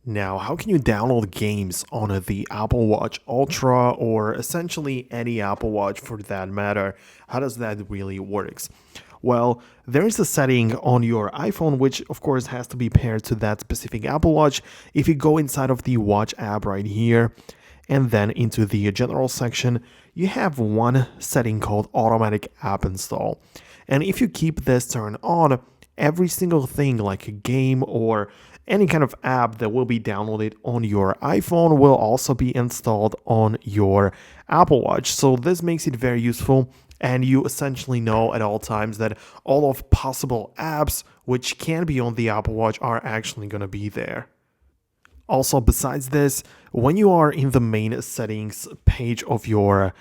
Now, how can you download games on the Apple Watch Ultra or essentially any Apple Watch for that matter? How does that really works? Well, there is a setting on your iPhone which of course has to be paired to that specific Apple Watch. If you go inside of the Watch app right here and then into the general section, you have one setting called automatic app install. And if you keep this turned on, every single thing like a game or any kind of app that will be downloaded on your iPhone will also be installed on your Apple Watch. So this makes it very useful, and you essentially know at all times that all of possible apps which can be on the Apple Watch are actually going to be there. Also, besides this, when you are in the main settings page of your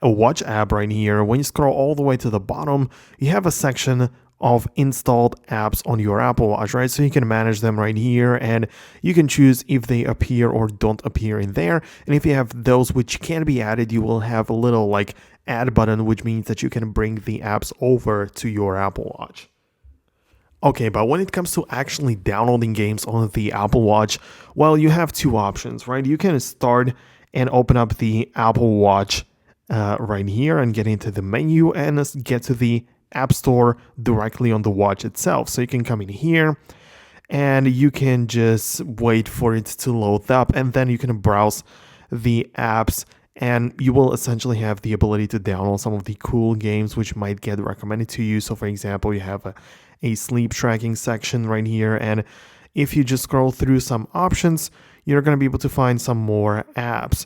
watch app right here, when you scroll all the way to the bottom, you have a section of installed apps on your Apple Watch, right? So you can manage them right here and you can choose if they appear or don't appear in there. And if you have those which can be added, you will have a little like add button, which means that you can bring the apps over to your Apple Watch. Okay, but when it comes to actually downloading games on the Apple Watch, well, you have two options, right? You can start and open up the Apple Watch right here and get into the menu and get to the App Store directly on the watch itself. So you can come in here and you can just wait for it to load up, and then you can browse the apps and you will essentially have the ability to download some of the cool games which might get recommended to you. So for example, you have a sleep tracking section right here, and if you just scroll through some options, you're going to be able to find some more apps.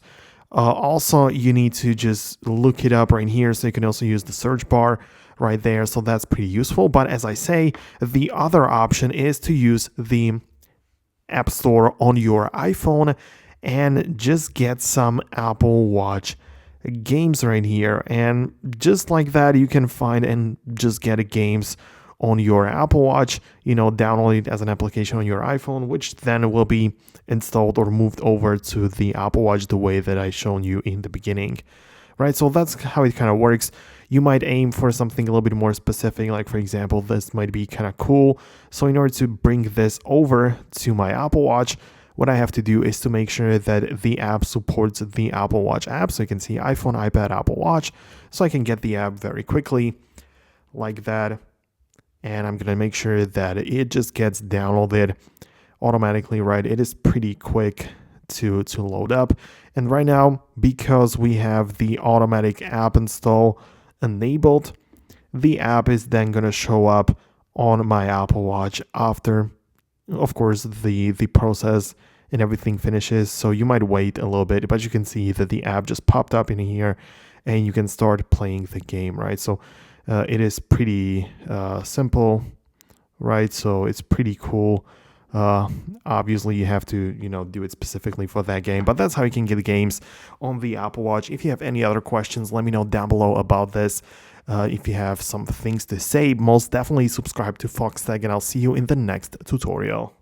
Also, you need to just look it up right here, so you can also use the search bar right there, so that's pretty useful. But as I say, the other option is to use the App Store on your iPhone and just get some Apple Watch games right here. And just like that, you can find and just get games on your Apple Watch, download it as an application on your iPhone, which then will be installed or moved over to the Apple Watch the way that I shown you in the beginning, right? So that's how it kind of works. You might aim for something a little bit more specific, like for example, this might be kind of cool. So in order to bring this over to my Apple Watch, what I have to do is to make sure that the app supports the Apple Watch app. So you can see iPhone, iPad, Apple Watch. So I can get the app very quickly like that. And I'm going to make sure that it just gets downloaded automatically, right? It is pretty quick to load up. And right now, because we have the automatic app install enabled, the app is then going to show up on my Apple Watch after, of course, the process and everything finishes. So you might wait a little bit, but you can see that the app just popped up in here and you can start playing the game, right? So it is pretty simple, right? So it's pretty cool. Obviously, you have to, do it specifically for that game, but that's how you can get games on the Apple Watch. If you have any other questions, let me know down below about this. If you have some things to say, most definitely subscribe to Foxtecc, and I'll see you in the next tutorial.